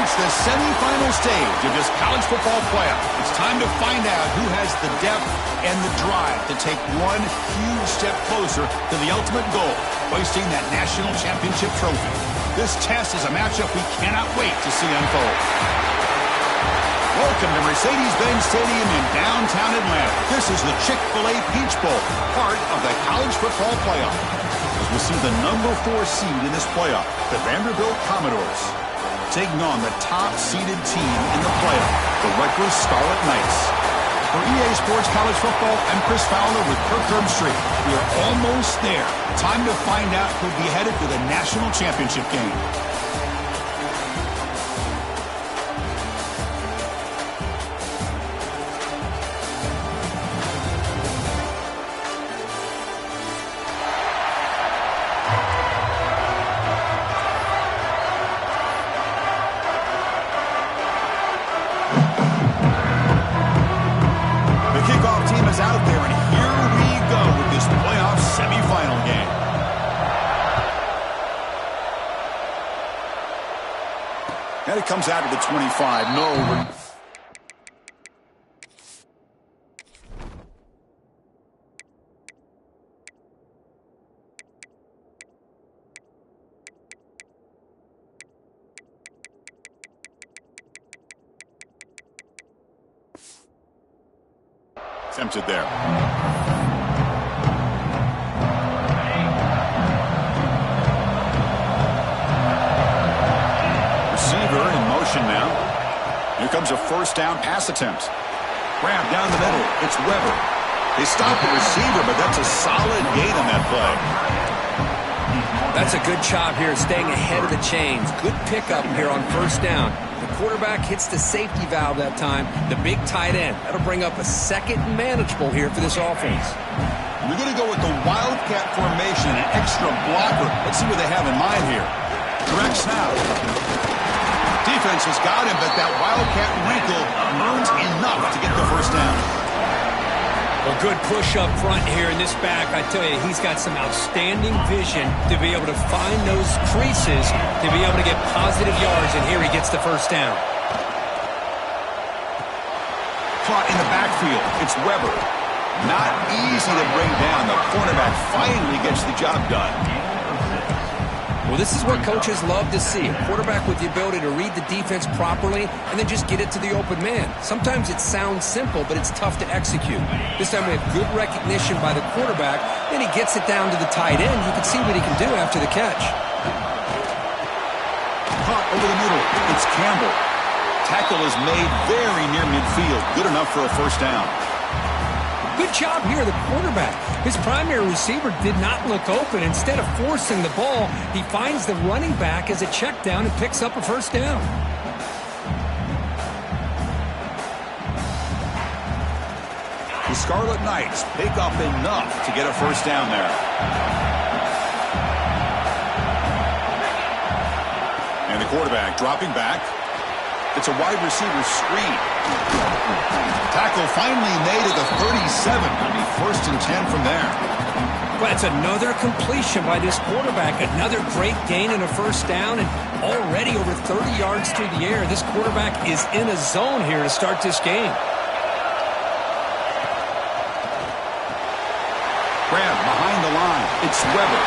reached the semifinal stage of this college football playoff. It's time to find out who has the depth and the drive to take one huge step closer to the ultimate goal, hoisting that national championship trophy. This test is a matchup we cannot wait to see unfold. Welcome to Mercedes-Benz Stadium in downtown Atlanta. This is the Chick-fil-A Peach Bowl, part of the college football playoff. As we see the number 4 seed in this playoff, the Vanderbilt Commodores, taking on the top-seeded team in the playoff, the Rutgers Scarlet Knights. For EA Sports College Football, I'm Chris Fowler with Kirk Herbstreit. We are almost there. Time to find out who'll be headed to the national championship game. Out there, and here we go with this playoff semifinal game. And it comes out to the 25. No. Tempted there. Receiver in motion now. Here comes a first down pass attempt. Grab down the middle. It's Weber. They stop the receiver, but that's a solid gain on that play. That's a good job here, staying ahead of the chains. Good pickup here on first down. The quarterback hits the safety valve that time, the big tight end. That'll bring up a second manageable here for this offense. We're going to go with the Wildcat formation, an extra blocker. Let's see what they have in mind here. Direct snap. Defense has got him, but that Wildcat wrinkle earns enough to get the first down. Well, good push up front here in this back. I tell you, he's got some outstanding vision to be able to find those creases, to be able to get positive yards, and here he gets the first down. Caught in the backfield. It's Weber. Not easy to bring down. The cornerback finally gets the job done. Well, this is what coaches love to see. A quarterback with the ability to read the defense properly and then just get it to the open man. Sometimes it sounds simple, but it's tough to execute. This time we have good recognition by the quarterback, and he gets it down to the tight end. You can see what he can do after the catch. Caught over the middle. It's Campbell. Tackle is made very near midfield. Good enough for a first down. Good job here, the quarterback. His primary receiver did not look open. Instead of forcing the ball, he finds the running back as a check down and picks up a first down. The Scarlet Knights pick up enough to get a first down there. And the quarterback dropping back. It's a wide receiver screen. Tackle finally made at the 37. It'll be 1st and 10 from there. Well, it's another completion by this quarterback. Another great gain and a first down, and already over 30 yards through the air. This quarterback is in a zone here to start this game. Grab behind the line. It's Weber.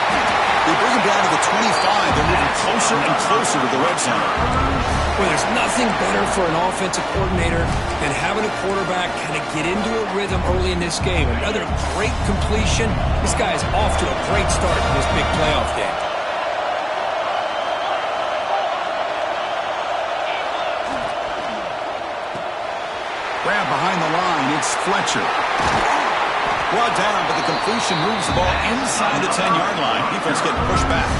They bring him down to the 25. They're moving closer and closer to the red zone. Well, there's nothing better for an offensive coordinator than having a quarterback kind of get into a rhythm early in this game. Another great completion. This guy is off to a great start in this big playoff game. Grab behind the line. It's Fletcher. Brought down, but the completion moves the ball inside the 10-yard line. Defense getting pushed back.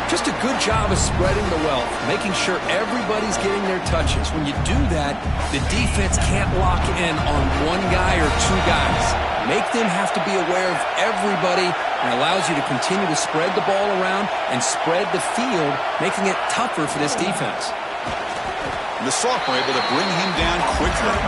Just a good job of spreading the wealth, making sure everybody's getting their touches. When you do that, the defense can't lock in on one guy or two guys. Make them have to be aware of everybody, and allows you to continue to spread the ball around and spread the field, making it tougher for this defense. The sophomore able to bring him down quickly.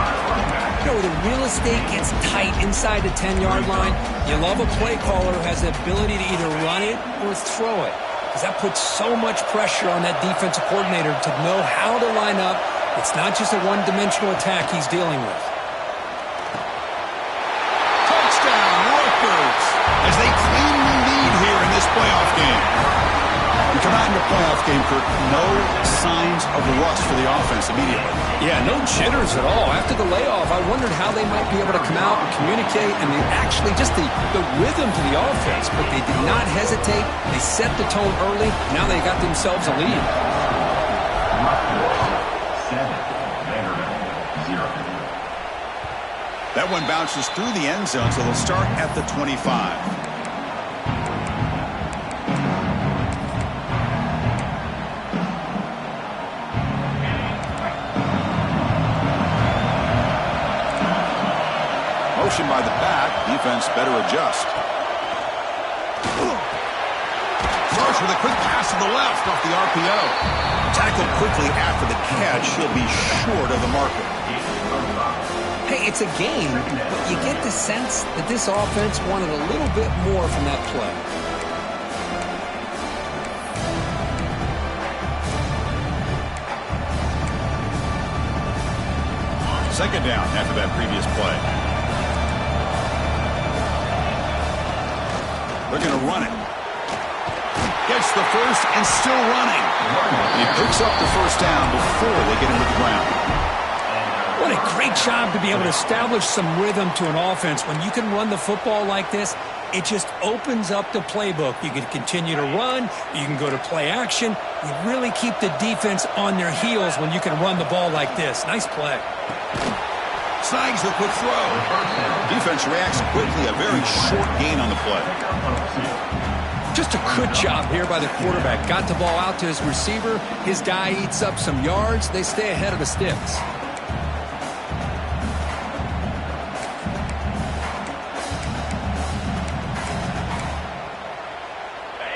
You know, the real estate gets tight inside the 10-yard line. You love a play caller who has the ability to either run it or throw it. because that puts so much pressure on that defensive coordinator to know how to line up. It's not just a one-dimensional attack he's dealing with. Touchdown, Rutgers, as they claim the lead here in this playoff game. You come out in the playoff game, Kirk, no signs of rust for the offense immediately. Yeah, no jitters at all. After the layoff, I wondered how they might be able to come out and communicate and actually just the rhythm to the offense. But they did not hesitate. They set the tone early. Now they got themselves a lead. That one bounces through the end zone, so they'll start at the 25. Motion by the back. Defense better adjust. Starts with a quick pass to the left off the RPO. Tackled quickly after the catch. He'll be short of the marker. Hey, it's a game, but you get the sense that this offense wanted a little bit more from that play. Second down after that previous play. They're going to run it. Gets the first and still running. And he picks up the first down before they get him to the ground. What a great job to be able to establish some rhythm to an offense. When you can run the football like this, it just opens up the playbook. You can continue to run. You can go to play action. You really keep the defense on their heels when you can run the ball like this. Nice play. Snags the quick throw. Defense reacts quickly. A very short gain on the play. Just a good job here by the quarterback. Got the ball out to his receiver. His guy eats up some yards. They stay ahead of the sticks.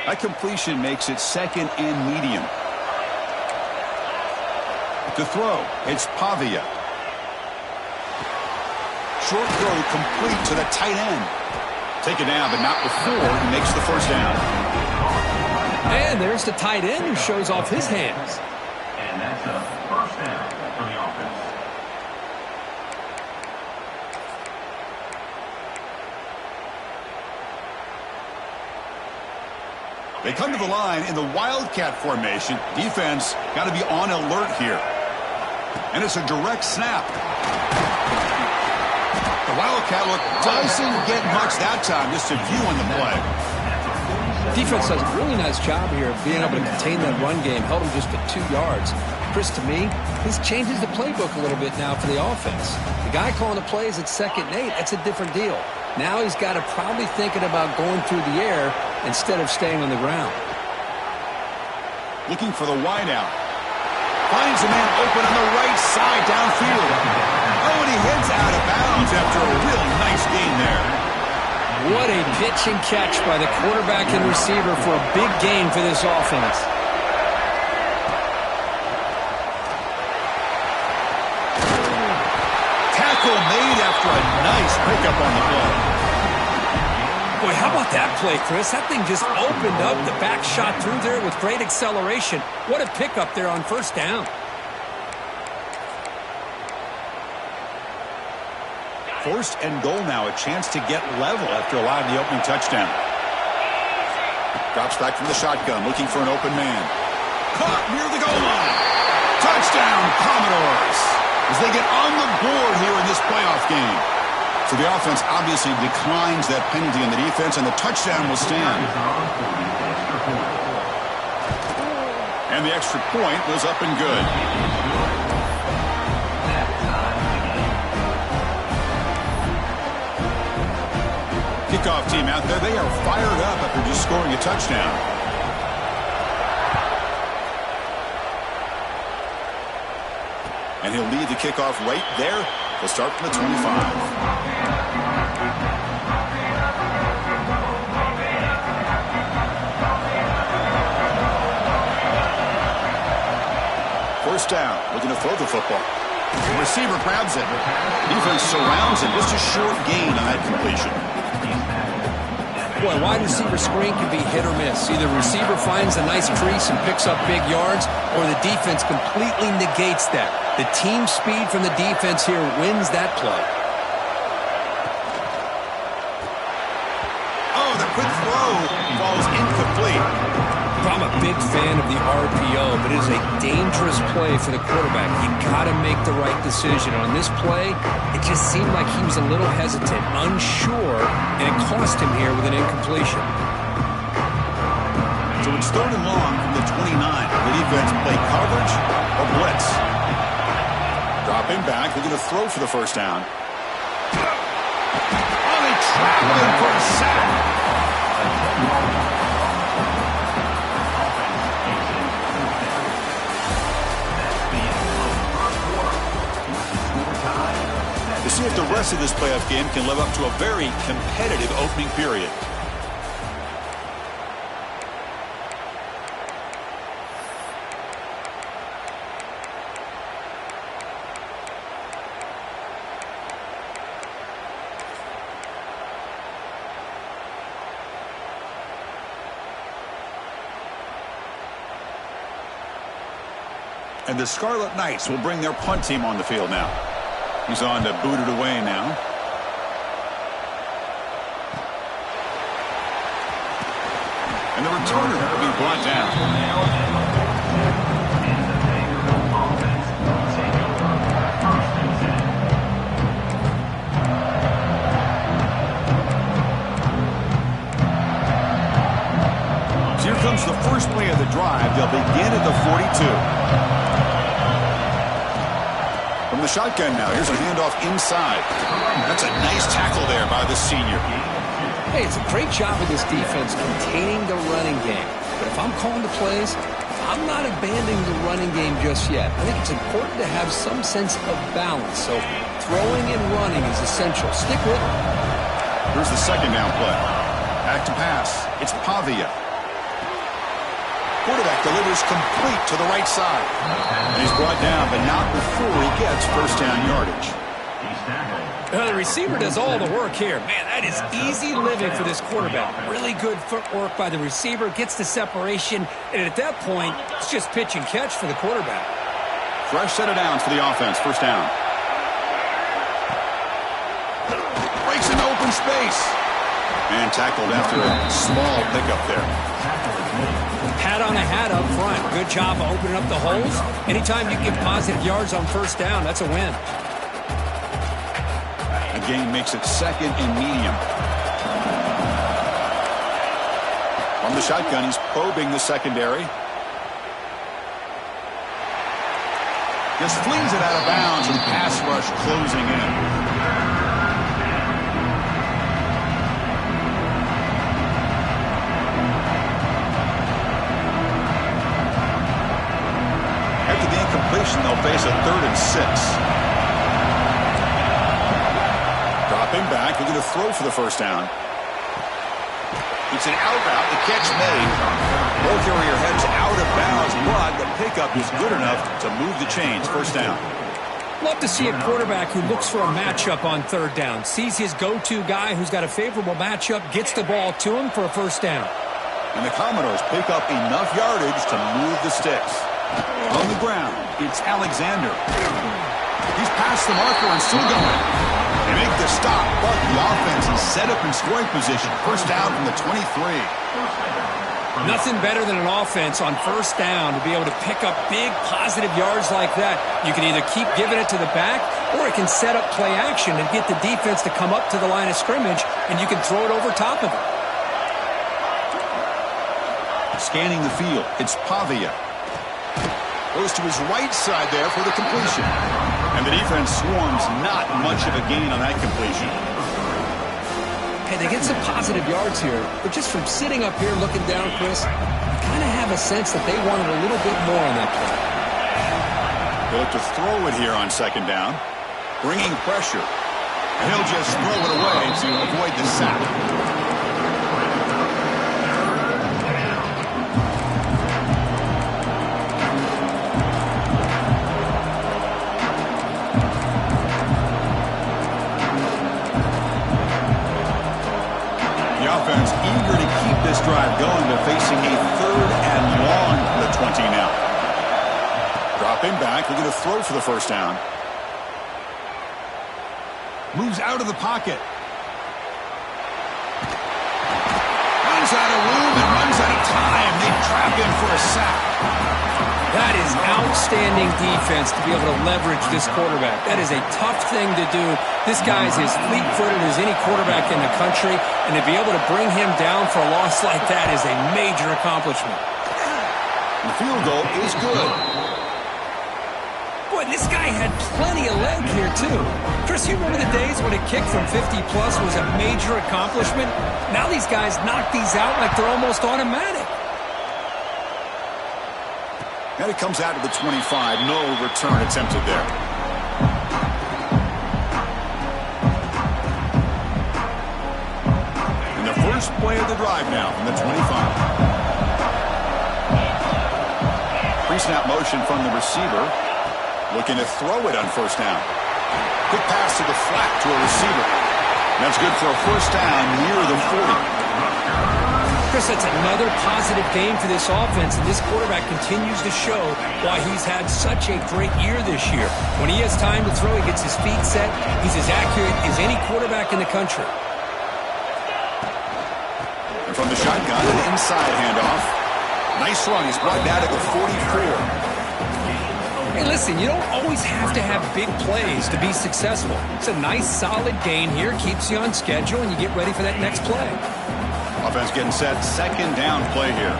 That completion makes it second and medium. To throw, it's Pavia. Short throw complete to the tight end. Taken down, but not before he makes the first down. And there's the tight end who shows off his hands. And that's a first down for the offense. They come to the line in the Wildcat formation. Defense got to be on alert here. And it's a direct snap. The Wildcat look doesn't get much that time. Just a view on the play. Defense does a really nice job here of being able to contain that run game. Held him just at 2 yards. Chris, to me, this changes the playbook a little bit now for the offense. The guy calling the plays at 2nd and 8, that's a different deal. Now he's got to probably thinking about going through the air instead of staying on the ground. Looking for the wideout. Finds a man open on the right side downfield. Oh, and he heads out of bounds after a real nice gain there. What a pitch and catch by the quarterback and receiver for a big gain for this offense. Tackle made after a nice pickup on the play. Boy, how about that play, Chris? That thing just opened up. The back shot through there with great acceleration. What a pickup there on first down. First and goal now, a chance to get level after allowing the opening touchdown. Drops back from the shotgun, looking for an open man. Caught near the goal line. Touchdown, Commodores, as they get on the board here in this playoff game. So the offense obviously declines that penalty on the defense, and the touchdown will stand. And the extra point was up and good. Kickoff team out there, they are fired up after just scoring a touchdown. And he'll lead the kickoff right there. They'll start from the 25. First down, looking to throw the football. The receiver grabs it. Defense surrounds him. Just a short gain on that completion. Boy, wide receiver screen can be hit or miss. Either the receiver finds a nice crease and picks up big yards, or the defense completely negates that. The team speed from the defense here wins that play. Oh, the quick throw falls incomplete. I'm a big fan of the RPO, but it is a dangerous play for the quarterback. You got to make the right decision. On this play, it just seemed like he was a little hesitant, unsure, and it cost him here with an incompletion. So it's 3rd and long from the 29. The defense play coverage or blitz. Dropping back, they're going to throw for the first down. Only traveling for a sack. To see if the rest of this playoff game can live up to a very competitive opening period. And the Scarlet Knights will bring their punt team on the field now. He's on to boot it away now. And the returner will be brought down. So here comes the first play of the drive. They'll begin at the 42. From the shotgun now, here's a handoff inside. That's a nice tackle there by the senior. Hey, it's a great job of this defense containing the running game. But if I'm calling the plays, I'm not abandoning the running game just yet. I think it's important to have some sense of balance. So throwing and running is essential. Stick with it. Here's the second down play. Back to pass. It's Pavia. Quarterback delivers complete to the right side. And he's brought down, but not before he gets first down yardage. The receiver does all the work here. Man, that is easy living for this quarterback. Really good footwork by the receiver, gets the separation, and at that point, it's just pitch and catch for the quarterback. Fresh set of downs for the offense. First down. Breaks into open space. And tackled after a small pickup there. Hat on a hat up front. Good job of opening up the holes. Anytime you get positive yards on first down, that's a win. The game makes it 2nd and medium. From the shotgun, he's probing the secondary. Just flings it out of bounds and pass rush closing in. They'll face a 3rd and 6. Dropping back, they're going to throw for the first down. It's an out route, the catch made. Ball carrier heads out of bounds, but the pickup is good enough to move the chains. First down. Love to see a quarterback who looks for a matchup on 3rd down. Sees his go-to guy who's got a favorable matchup, gets the ball to him for a first down. And the Commodores pick up enough yardage to move the sticks. On the ground, it's Alexander. He's past the marker and still going. They make the stop, but the offense is set up in scoring position. First down from the 23. Nothing better than an offense on first down to be able to pick up big positive yards like that. You can either keep giving it to the back, or it can set up play action and get the defense to come up to the line of scrimmage, and you can throw it over top of it. Scanning the field, it's Pavia. Goes to his right side there for the completion. And the defense swarms, not much of a gain on that completion. Hey, they get some positive yards here, but just from sitting up here looking down, Chris, you kind of have a sense that they wanted a little bit more on that play. They look to throw it here on 2nd down, bringing pressure. And he'll just throw it away to avoid the sack. Stepping back, we're going to throw for the first down. Moves out of the pocket. Runs out of room and runs out of time. They trap him for a sack. That is outstanding defense to be able to leverage this quarterback. That is a tough thing to do. This guy is as fleet-footed as any quarterback in the country, and to be able to bring him down for a loss like that is a major accomplishment. The field goal is good. Boy, this guy had plenty of leg here, too. Chris, you remember the days when a kick from 50-plus was a major accomplishment? Now these guys knock these out like they're almost automatic. And it comes out to the 25. No return attempted there. And the first play of the drive now from the 25. Pre-snap motion from the receiver. Looking to throw it on first down. Quick pass to the flat to a receiver. That's good for a first down near the 40. Chris, that's another positive game for this offense, and this quarterback continues to show why he's had such a great year this year. When he has time to throw, he gets his feet set. He's as accurate as any quarterback in the country. And from the shotgun, an inside handoff. Nice run. He's brought down at the 44. Hey, listen, you don't always have to have big plays to be successful. It's a nice, solid gain here. Keeps you on schedule, and you get ready for that next play. Offense getting set. Second down play here.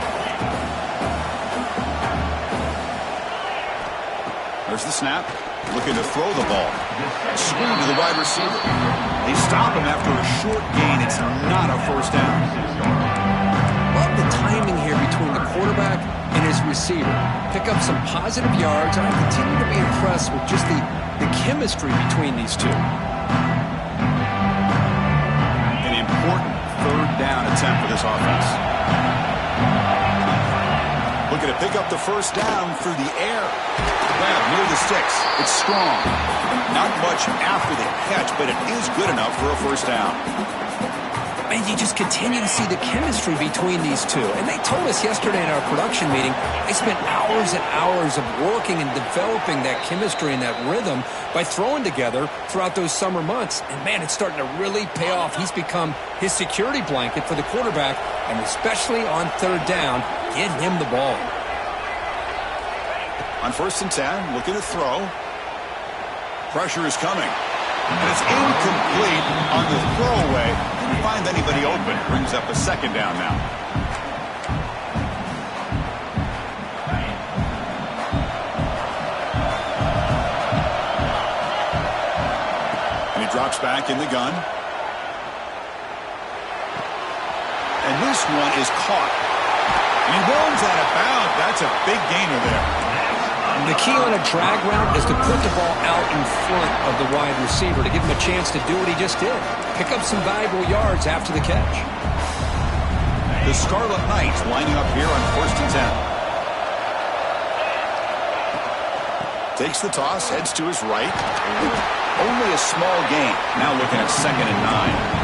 There's the snap. Looking to throw the ball. Screen to the wide receiver. They stop him after a short gain. It's not a first down. Love the timing here between the quarterback and his receiver. Pick up some positive yards, and I continue to be impressed with just the chemistry between these two. An important third down attempt for this offense. Looking to pick up the first down through the air. Grab near the sticks. It's strong. Not much after the catch, but it is good enough for a first down. And you just continue to see the chemistry between these two. And they told us yesterday in our production meeting, they spent hours and hours of working and developing that chemistry and that rhythm by throwing together throughout those summer months. And, man, it's starting to really pay off. He's become his security blanket for the quarterback, and especially on third down, get him the ball. On 1st and 10, looking to throw. Pressure is coming. And it's incomplete on the throwaway. Didn't find anybody open. Brings up a second down now. And he drops back in the gun. And this one is caught. And he runs out of bounds. That's a big gainer there. The key on a drag route is to put the ball out in front of the wide receiver to give him a chance to do what he just did. Pick up some valuable yards after the catch. The Scarlet Knights lining up here on 1st and 10. Takes the toss, heads to his right. Only a small gain. Now looking at 2nd and 9.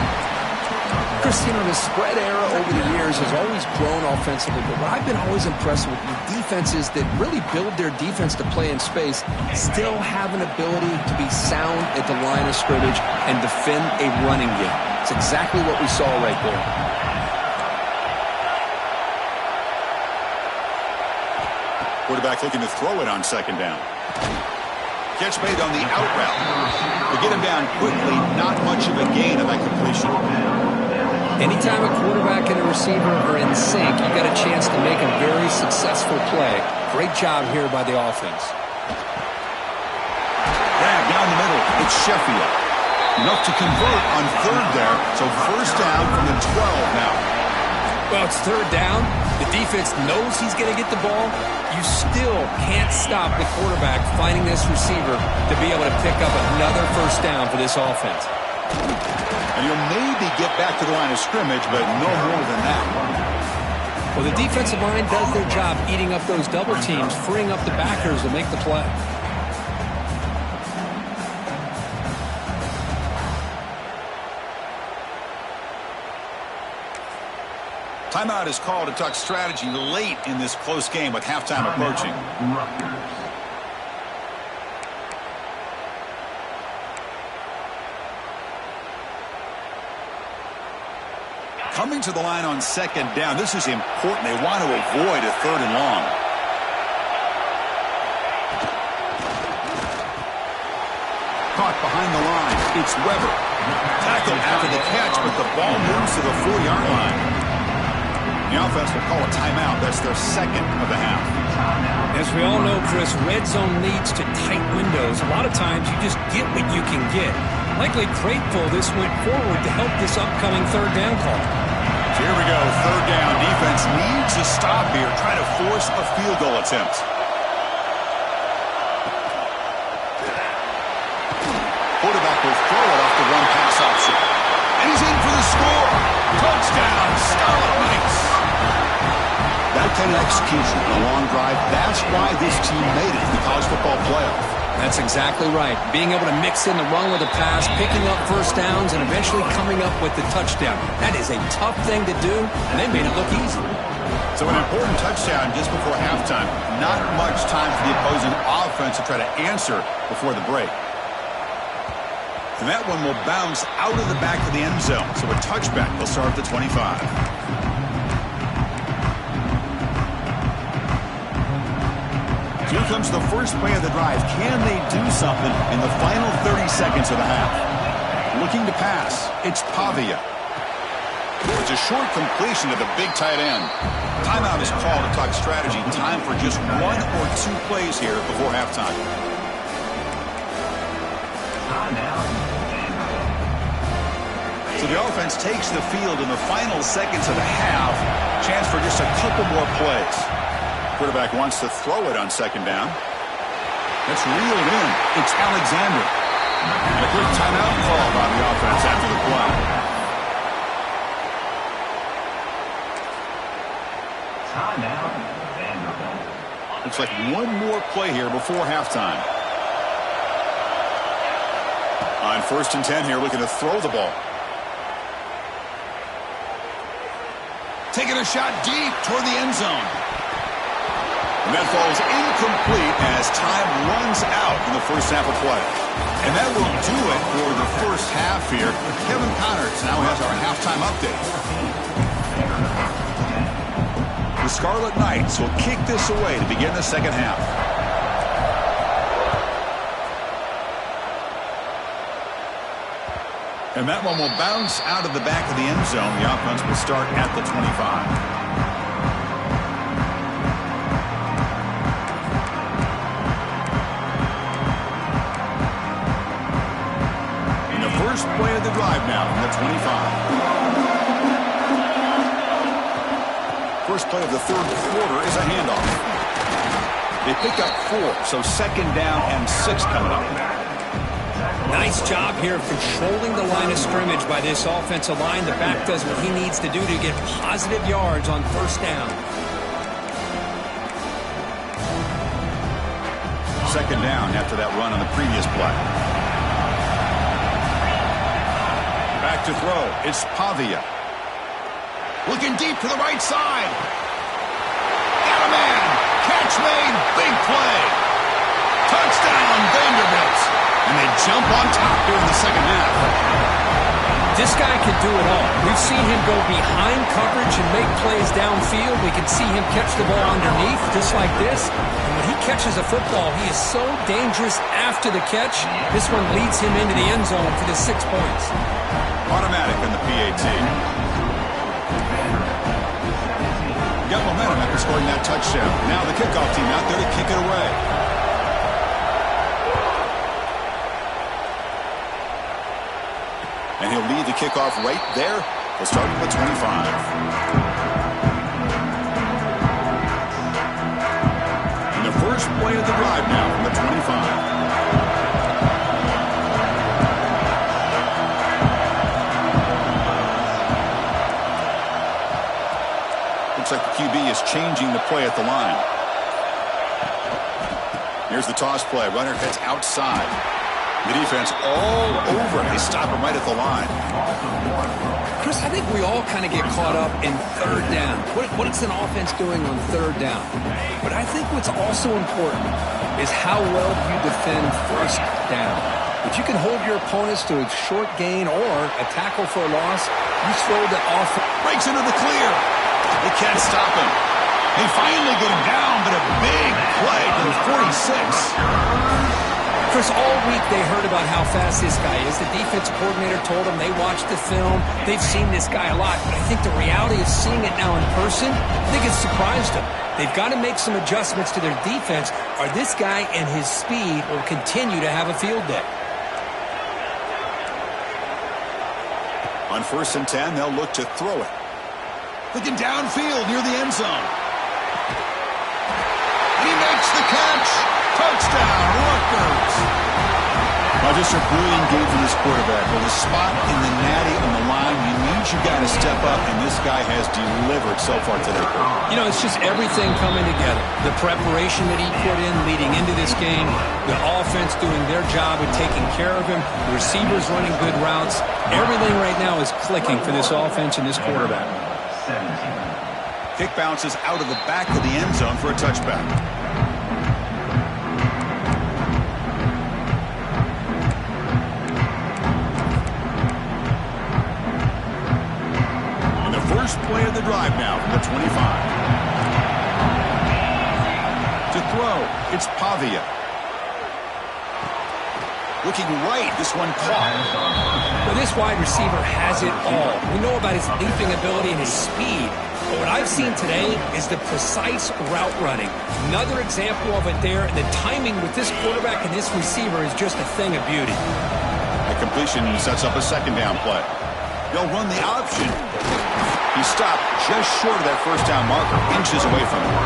Chris, you know, the spread era over the years has always grown offensively, but what I've been always impressed with defenses that really build their defense to play in space still have an ability to be sound at the line of scrimmage and defend a running game. It's exactly what we saw right there. Quarterback looking to throw it on 2nd down. Catch made on the out route. To get him down quickly, not much of a gain on that completion. Anytime a quarterback and a receiver are in sync, you got a chance to make a very successful play. Great job here by the offense. Grab down the middle. It's Sheffield. Enough to convert on 3rd there. So first down from the 12 now. Well, it's 3rd down. The defense knows he's going to get the ball. You still can't stop the quarterback finding this receiver to be able to pick up another first down for this offense. And you'll maybe get back to the line of scrimmage, but no more than that. Well, the defensive line does their job eating up those double teams, freeing up the backers to make the play. Timeout is called to talk strategy late in this close game with halftime approaching. Coming to the line on second down. This is important. They want to avoid a 3rd and long. Caught behind the line. It's Weber. Tackled after the catch, but the ball moves to the 4-yard line. The offense will call a timeout. That's their 2nd of the half. As we all know, Chris, red zone leads to tight windows. A lot of times you just get what you can get. Likely grateful this went forward to help this upcoming 3rd down call. So here we go, 3rd down. Defense needs a stop here. Try to force a field goal attempt. Quarterback will throw it off the run-pass option. And he's in for the score. Touchdown, Scarlet Knights. That kind of execution on a long drive, that's why this team made it to the college football playoff. That's exactly right. Being able to mix in the run with the pass, picking up first downs, and eventually coming up with the touchdown. That is a tough thing to do, and they made it look easy. So an important touchdown just before halftime. Not much time for the opposing offense to try to answer before the break. And that one will bounce out of the back of the end zone. So a touchback will start at the 25. Here comes the first play of the drive. Can they do something in the final 30 seconds of the half? Looking to pass. It's Pavia. It's a short completion to the big tight end. Timeout is called to talk strategy. Time for just 1 or 2 plays here before halftime. So the offense takes the field in the final seconds of the half. Chance for just a couple more plays. Quarterback wants to throw it on 2nd down. That's reeled in. It's Alexander. And a quick timeout call by the offense after the play. Timeout, Vanderbilt. Looks like one more play here before halftime. On 1st and 10 here, looking to throw the ball. Taking a shot deep toward the end zone. And that falls incomplete as time runs out in the first half of play. And that will do it for the first half here. Kevin Connors now has our halftime update. The Scarlet Knights will kick this away to begin the second half. And that one will bounce out of the back of the end zone. The offense will start at the 25. First play of the drive now from the 25. First play of the 3rd quarter is a handoff. They pick up 4, so 2nd down and 6 coming up. Nice job here of controlling the line of scrimmage by this offensive line. The back does what he needs to do to get positive yards on 1st down. 2nd down after that run on the previous play. Back to throw. It's Pavia. Looking deep to the right side. Got a man. Catch made. Big play. Touchdown, Vanderbilt. And they jump on top here in the second half. This guy can do it all. We've seen him go behind coverage and make plays downfield. We can see him catch the ball underneath, just like this. And when he catches a football, he is so dangerous after the catch. This one leads him into the end zone for the 6 points. Automatic in the PAT. Got momentum after scoring that touchdown. Now the kickoff team out there to kick it away. And he'll lead the kickoff right there. We'll start at the 25. And the first play of the drive now from the 25. Looks like the QB is changing the play at the line. Here's the toss play. Runner heads outside. The defense all over. They stop him right at the line. Chris, I think we all kind of get caught up in 3rd down. What is an offense doing on 3rd down? But I think what's also important is how well you defend 1st down. If you can hold your opponents to a short gain or a tackle for a loss, you throw the offense breaks into the clear. They can't stop him. They finally get him down, but a big play to the 46. Chris, all week they heard about how fast this guy is. The defense coordinator told them they watched the film. They've seen this guy a lot. But I think the reality of seeing it now in person, I think it's surprised them. They've got to make some adjustments to their defense, or this guy and his speed will continue to have a field day. On 1st and 10, they'll look to throw it. Looking downfield near the end zone. And he makes the catch. Touchdown, Rutgers. Now, just a brilliant game for this quarterback. With a spot in the natty on the line, you got to step up, and this guy has delivered so far today. You know, it's just everything coming together. The preparation that he put in leading into this game, the offense doing their job of taking care of him, the receivers running good routes. Everything right now is clicking for this offense and this quarterback. Kick bounces out of the back of the end zone for a touchback. First play of the drive now from the 25. To throw, it's Pavia. Looking right, this one caught. Well, this wide receiver has it all. We know about his leaping ability and his speed. But what I've seen today is the precise route running. Another example of it there, and the timing with this quarterback and this receiver is just a thing of beauty. The completion sets up a second down play. They'll run the option. He stopped just short of that first down marker, inches away from him.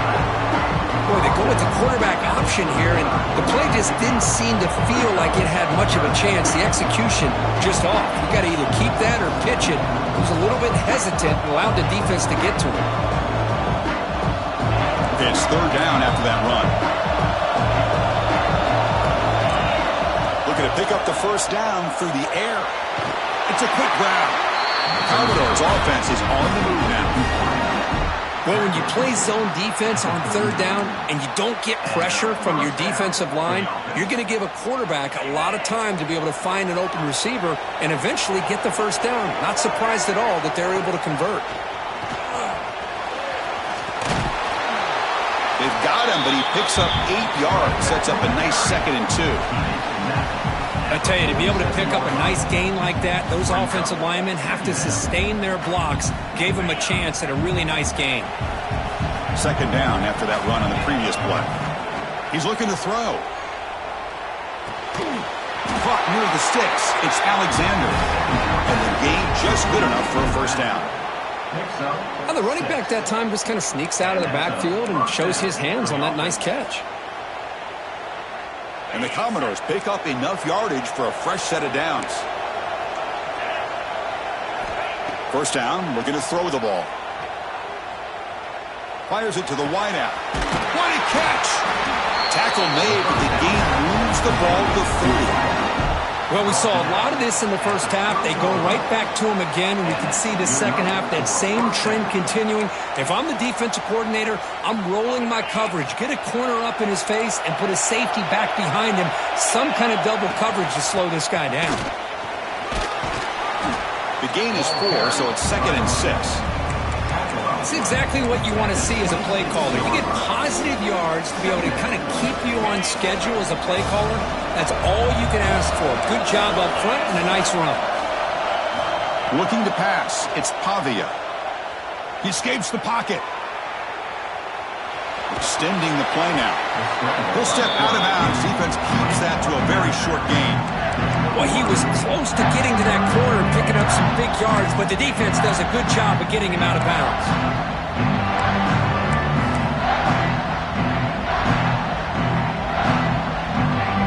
Boy, they go with the quarterback option here, and the play just didn't seem to feel like it had much of a chance. The execution just off. You got to either keep that or pitch it. He was a little bit hesitant and allowed the defense to get to him. Okay, it's third down after that run. Looking to pick up the first down through the air. It's a quick grab. Commodore's offense is on the move now. Well, when you play zone defense on third down and you don't get pressure from your defensive line, you're going to give a quarterback a lot of time to be able to find an open receiver and eventually get the first down. Not surprised at all that they're able to convert. They've got him, but he picks up 8 yards, sets up a nice 2nd and 2. I tell you, to be able to pick up a nice gain like that, those offensive linemen have to sustain their blocks. Gave them a chance at a really nice gain. Second down after that run on the previous play. He's looking to throw. Caught near the sticks. It's Alexander. And the gain just good enough for a first down. Well, the running back that time just kind of sneaks out of the backfield and shows his hands on that nice catch. And the Commodores pick up enough yardage for a fresh set of downs. First down, looking to throw the ball. Fires it to the wideout. What a catch! Tackle made, but the gain moves the ball to 30. Well, we saw a lot of this in the first half. They go right back to him again, and we can see the second half, that same trend continuing. If I'm the defensive coordinator, I'm rolling my coverage. Get a corner up in his face and put a safety back behind him. Some kind of double coverage to slow this guy down. The gain is 4, so it's 2nd and 6. It's exactly what you want to see as a play caller. You get positive yards to be able to kind of keep you on schedule as a play caller. That's all you can ask for. Good job up front and a nice run. Looking to pass. It's Pavia. He escapes the pocket. Extending the play now. He'll step out of bounds. Defense keeps that to a very short gain. Well, he was close to getting to that corner and picking up some big yards, but the defense does a good job of getting him out of bounds.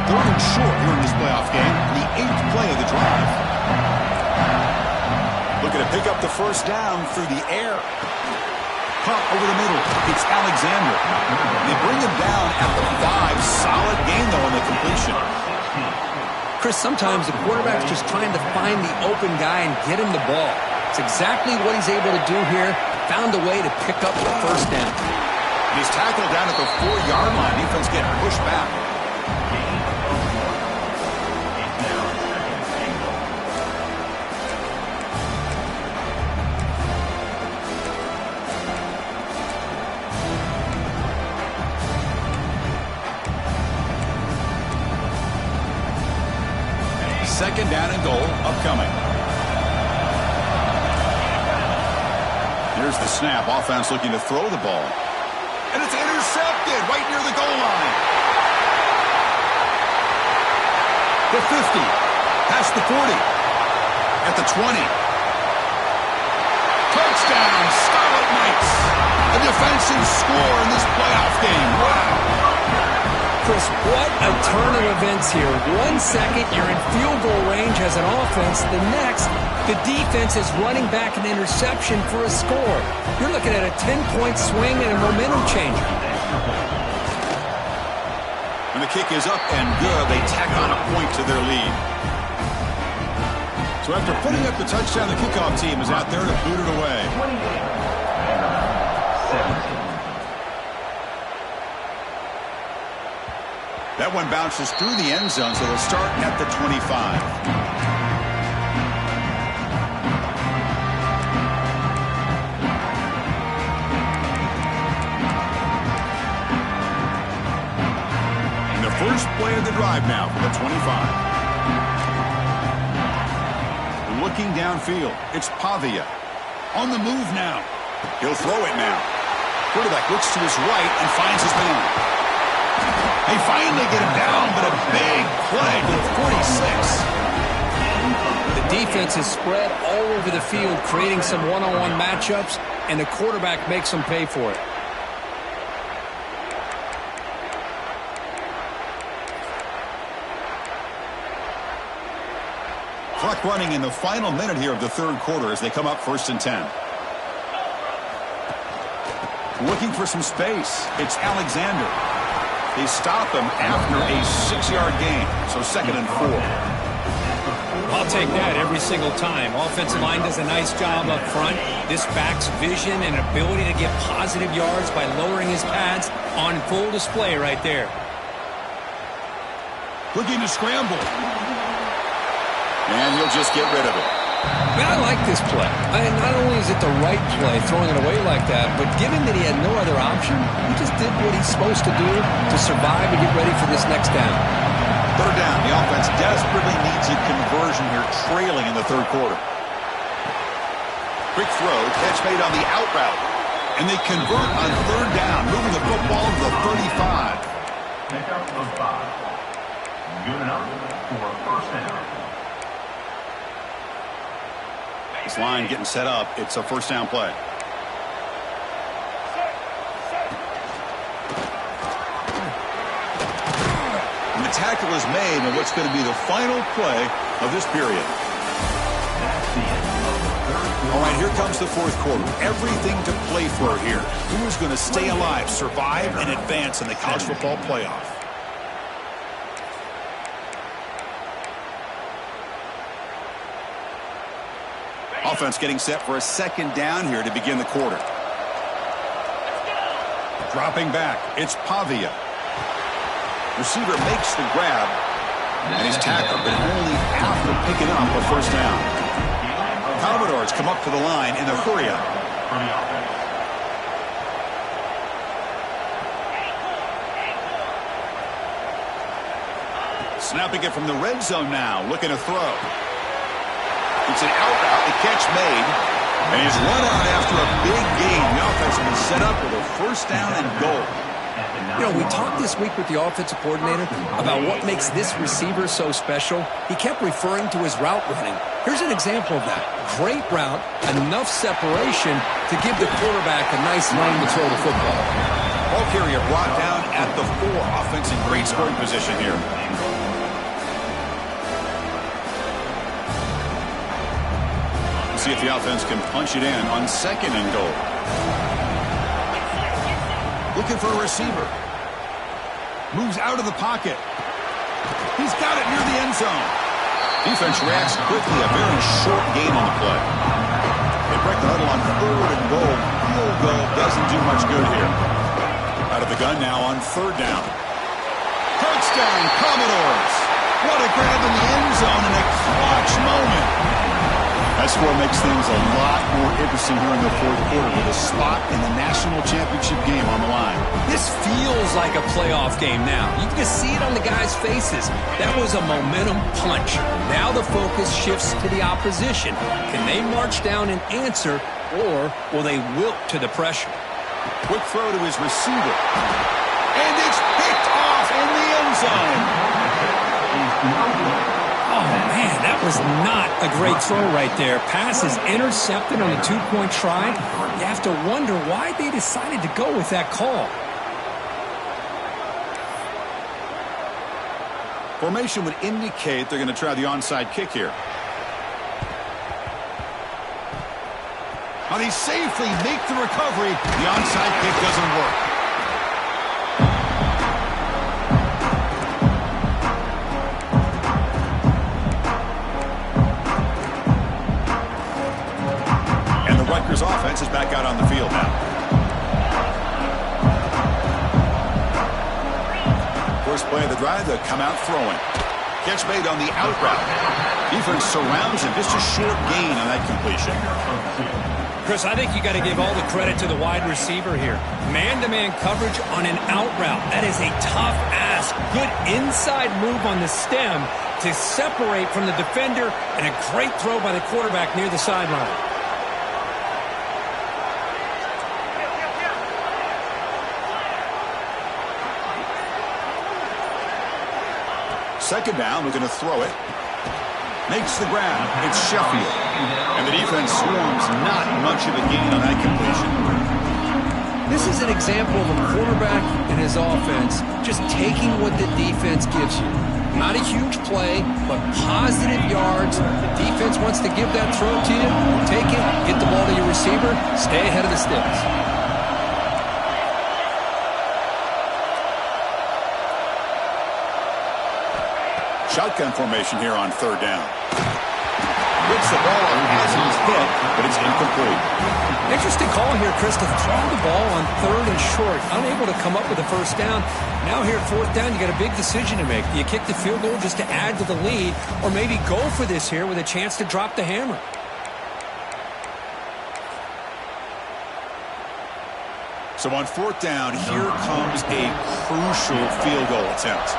Third and short here in this playoff game, the 8th play of the drive. Looking to pick up the first down through the air. Caught over the middle. It's Alexander. They bring him down at the 5. Solid gain, though, on the completion. Chris, sometimes the quarterback's just trying to find the open guy and get him the ball. It's exactly what he's able to do here. Found a way to pick up the first down. And he's tackled down at the 4-yard line. Defense getting pushed back. second down and goal upcoming. Here's the snap. Offense looking to throw the ball. And it's intercepted right near the goal line. The 50. Past the 40. At the 20. Touchdown, Scarlet Knights. A defensive score in this playoff game. Wow. Chris, what a turn of events here. 1 second, you're in field goal range as an offense. The next, the defense is running back an interception for a score. You're looking at a 10-point swing and a momentum changer. And the kick is up and good. They tack on a point to their lead. So after putting up the touchdown, the kickoff team is out there to boot it away. 17. That one bounces through the end zone, so they'll start at the 25. And the first play of the drive now for the 25. Looking downfield, it's Pavia. On the move now. He'll throw it now. Quarterback looks to his right and finds his man. They finally get him down, but a big play to the 46. The defense is spread all over the field, creating some one-on-one matchups, and the quarterback makes them pay for it. Clock running in the final minute here of the third quarter as they come up 1st and 10. Looking for some space. It's Alexander. They stop him after a 6-yard gain, so 2nd and 4. I'll take that every single time. Offensive line does a nice job up front. This back's vision and ability to get positive yards by lowering his pads on full display right there. Looking to scramble. And he'll just get rid of it. Man, I like this play. Not only is it the right play, throwing it away like that, but given that he had no other option, he just did what he's supposed to do to survive and get ready for this next down. Third down. The offense desperately needs a conversion here, trailing in the third quarter. Quick throw, catch made on the out route. And they convert on third down, moving the football to the 35. Pick up the 5. Good enough for first down. This line getting set up. It's a first down play. And the tackle is made on what's going to be the final play of this period. All right, here comes the fourth quarter. Everything to play for here. Who is going to stay alive, survive, and advance in the college football playoff? Offense getting set for a second down here to begin the quarter. Dropping back, it's Pavia. Receiver makes the grab, and he's tackled, but only after picking up a first down. Commodores come up to the line in the hurry-up. Snapping it from the red zone now, looking to throw. It's an out route, the catch made, and he's run out after a big gain. The offense has been set up with a first down and goal. You know, we talked this week with the offensive coordinator about what makes this receiver so special. He kept referring to his route running. Here's an example of that. Great route, enough separation to give the quarterback a nice lane to throw the football. Ball carrier brought down at the 4. Offense in great scoring position here. See if the offense can punch it in on second and goal. Looking for a receiver. Moves out of the pocket. He's got it near the end zone. Defense reacts quickly. A very short gain on the play. They break the huddle on third and goal. Field goal doesn't do much good here. Out of the gun now on third down. Touchdown, Commodores. What a grab in the end zone in a clutch moment. That score makes things a lot more interesting here in the fourth quarter with a spot in the national championship game on the line. This feels like a playoff game now. You can just see it on the guys' faces. That was a momentum punch. Now the focus shifts to the opposition. Can they march down and answer, or will they wilt to the pressure? Quick throw to his receiver. And it's picked off in the end zone. Oh, man, that was not a great throw right there. Pass is intercepted on the two-point try. You have to wonder why they decided to go with that call. Formation would indicate they're going to try the onside kick here. Now they safely make the recovery. The onside kick doesn't work. Rutgers offense is back out on the field now. First play of the drive, they come out throwing. Catch made on the out route. Defense surrounds him. Just a short gain on that completion. Chris, I think you got to give all the credit to the wide receiver here. Man-to-man coverage on an out route. That is a tough ask. Good inside move on the stem to separate from the defender, and a great throw by the quarterback near the sideline. Second down, we're going to throw it. Makes the ground. It's Sheffield. And the defense swarms not much of a gain on that completion. This is an example of a quarterback and his offense just taking what the defense gives you. Not a huge play, but positive yards. The defense wants to give that throw to you. Take it, get the ball to your receiver, stay ahead of the sticks. Shotgun formation here on third down. Gets the ball as he's hit, but it's incomplete. Interesting call here, Chris, to throw the ball on third and short. Unable to come up with a first down. Now here at fourth down, you got a big decision to make. Do you kick the field goal just to add to the lead, or maybe go for this here with a chance to drop the hammer? So on fourth down, here comes a crucial field goal attempt.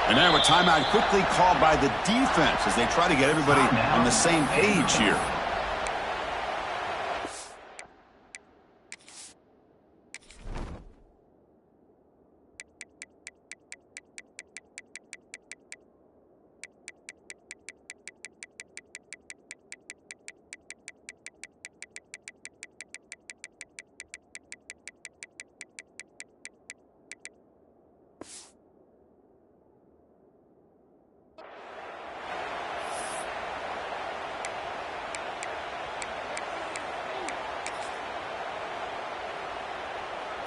And now a timeout quickly called by the defense as they try to get everybody on the same page here.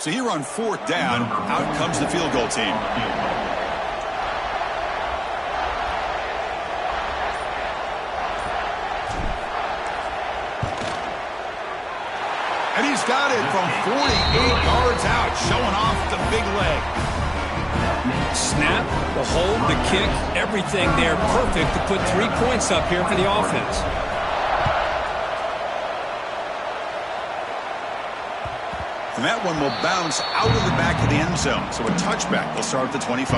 So here on fourth down, out comes the field goal team. And he's got it from 48 yards out, showing off the big leg. Snap, the hold, the kick, everything there perfect to put 3 points up here for the offense. And that one will bounce out of the back of the end zone. So a touchback will start at the 25.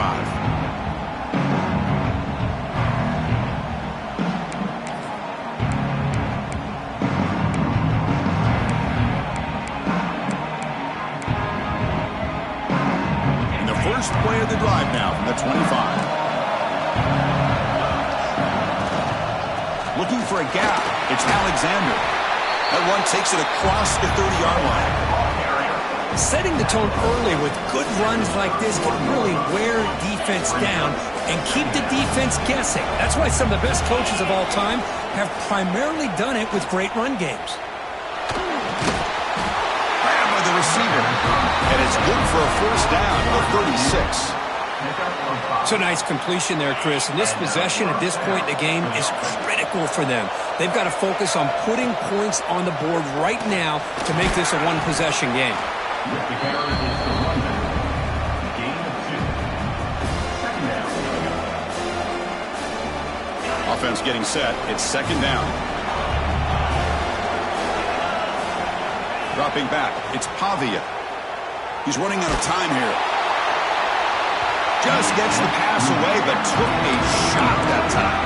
And the first play of the drive now from the 25. Looking for a gap. It's Alexander. That one takes it across the 30-yard line. Setting the tone early with good runs like this can really wear defense down and keep the defense guessing. That's why some of the best coaches of all time have primarily done it with great run games. Grab by the receiver. And it's good for a first down at the 36. It's a nice completion there, Chris. And this possession at this point in the game is critical for them. They've got to focus on putting points on the board right now to make this a one-possession game. With the carry is the runback. Gain of 2. Second down. offense getting set. It's second down. Dropping back. It's Pavia. He's running out of time here. Just gets the pass away, but took a shot that time.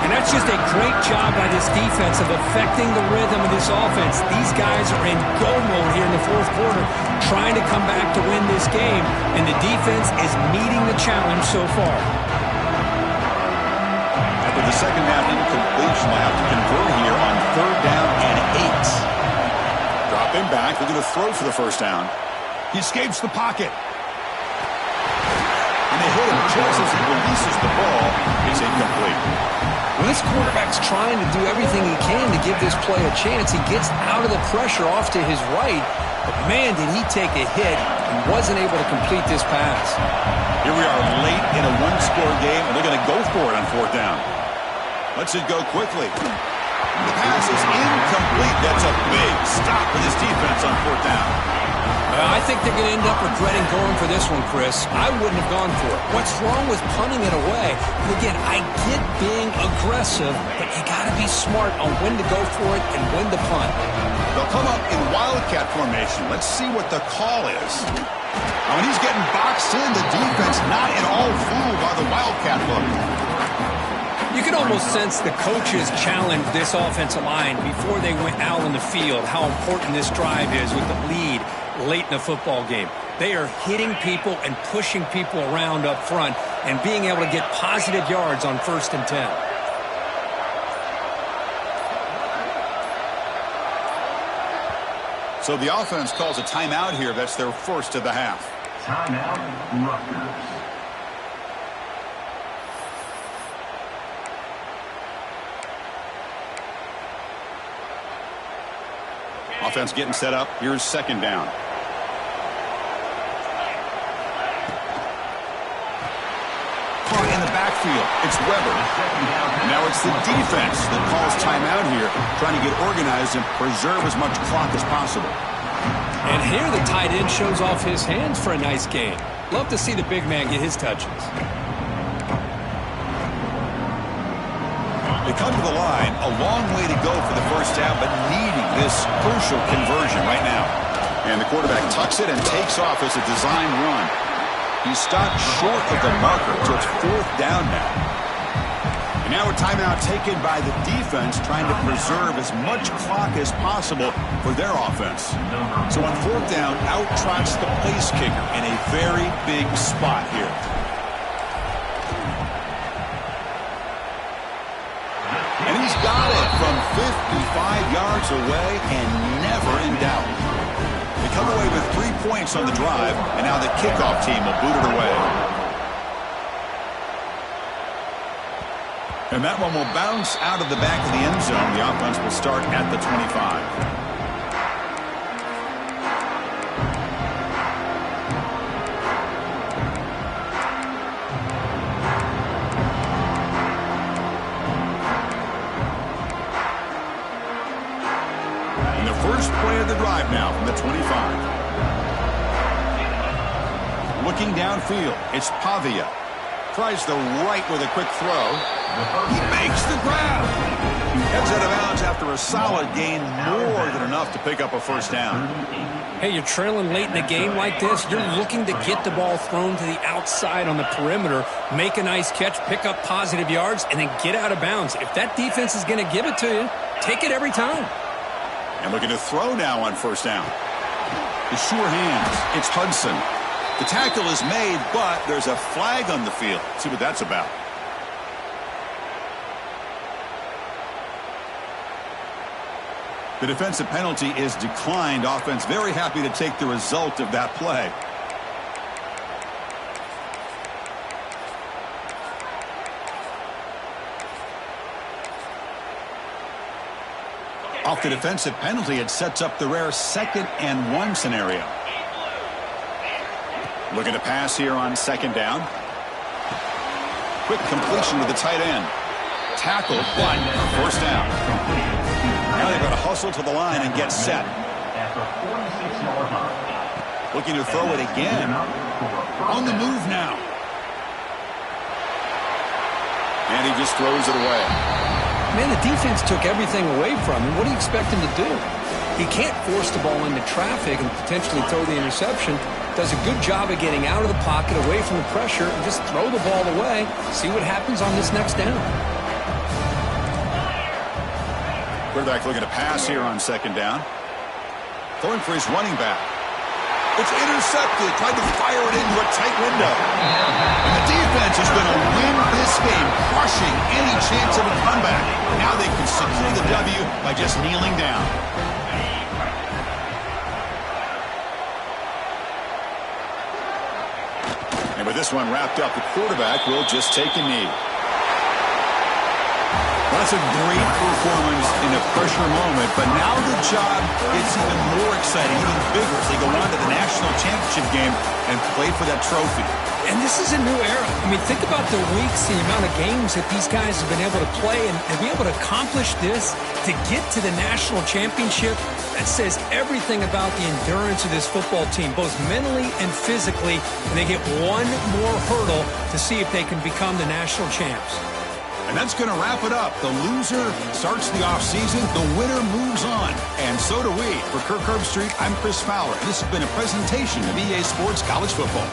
And that's just a great job by this defense of affecting the rhythm of this offense. These guys are in go mode here in the fourth quarter, trying to come back to win this game, and the defense is meeting the challenge so far. After the second down incompletion, they'll have to convert here on third down and 8. Dropping back, they're going to throw for the first down. He escapes the pocket. And they hit him just as he releases the ball. It's incomplete. When this quarterback's trying to do everything he can to give this play a chance, he gets out of the pressure off to his right. But, man, did he take a hit and wasn't able to complete this pass. Here we are late in a one-score game, and they're going to go for it on fourth down. Lets it go quickly. The pass is incomplete. That's a big stop for this defense on fourth down. I think they're going to end up regretting going for this one, Chris. I wouldn't have gone for it. What's wrong with punting it away? And again, I get being aggressive, but you got to be smart on when to go for it and when to punt. They'll come up in wildcat formation. Let's see what the call is. When he's getting boxed in, the defense not at all fooled by the wildcat look. You can almost sense the coaches challenge this offensive line before they went out on the field, how important this drive is with the lead late in the football game. They are hitting people and pushing people around up front and being able to get positive yards on 1st and 10. So the offense calls a timeout here. That's their first of the half. Timeout, Rutgers. Offense getting set up. Here's second down. Caught in the backfield. It's Weber. And now it's the defense that calls timeout here, trying to get organized and preserve as much clock as possible. And here the tight end shows off his hands for a nice gain. Love to see the big man get his touches. They come to the line, a long way to go for the first down, but needing this crucial conversion right now. And the quarterback tucks it and takes off as a design run. He stopped short of the marker, so it's fourth down now. And now a timeout taken by the defense, trying to preserve as much clock as possible for their offense. So on fourth down, out trots the place kicker in a very big spot here. And he's got it from 55 yards away and never in doubt. They come away with 3 points on the drive, and now the kickoff team will boot it away. And that one will bounce out of the back of the end zone. The offense will start at the 25. Play of the drive now from the 25. Looking downfield, it's Pavia. Tries the right with a quick throw. He makes the grab. Heads out of bounds after a solid gain, more than enough to pick up a first down. Hey, you're trailing late in the game like this. You're looking to get the ball thrown to the outside on the perimeter, make a nice catch, pick up positive yards, and then get out of bounds. If that defense is going to give it to you, take it every time. And looking to throw now on first down. The sure hands. It's Hudson. The tackle is made, but there's a flag on the field. Let's see what that's about. The defensive penalty is declined. Offense very happy to take the result of that play. Off the defensive penalty, it sets up the rare 2nd and 1 scenario. Looking to pass here on second down. Quick completion to the tight end. Tackle, but first down. Now they've got to hustle to the line and get set. Looking to throw it again. On the move now. And and he just throws it away. Man, the defense took everything away from him. What do you expect him to do? He can't force the ball into traffic and potentially throw the interception. Does a good job of getting out of the pocket, away from the pressure, and just throw the ball away. See what happens on this next down. Quarterback looking to pass here on second down. Throwing for his running back. It's intercepted. Tried to fire it into a tight window. And the defense is going to win this game, crushing any chance of a comeback. Now they can secure the W by just kneeling down. And with this one wrapped up, the quarterback will just take a knee. Well, that's a great performance in a pressure moment, but now the job gets even more exciting, even bigger as they go on to the national championship game and play for that trophy. And this is a new era. I mean, think about the weeks, the amount of games that these guys have been able to play, and to be able to accomplish this, to get to the national championship, that says everything about the endurance of this football team, both mentally and physically, and they get one more hurdle to see if they can become the national champs. And that's going to wrap it up. The loser starts the offseason. The winner moves on. And so do we. For Kirk Herbstreit, I'm Chris Fowler. This has been a presentation of EA Sports College Football.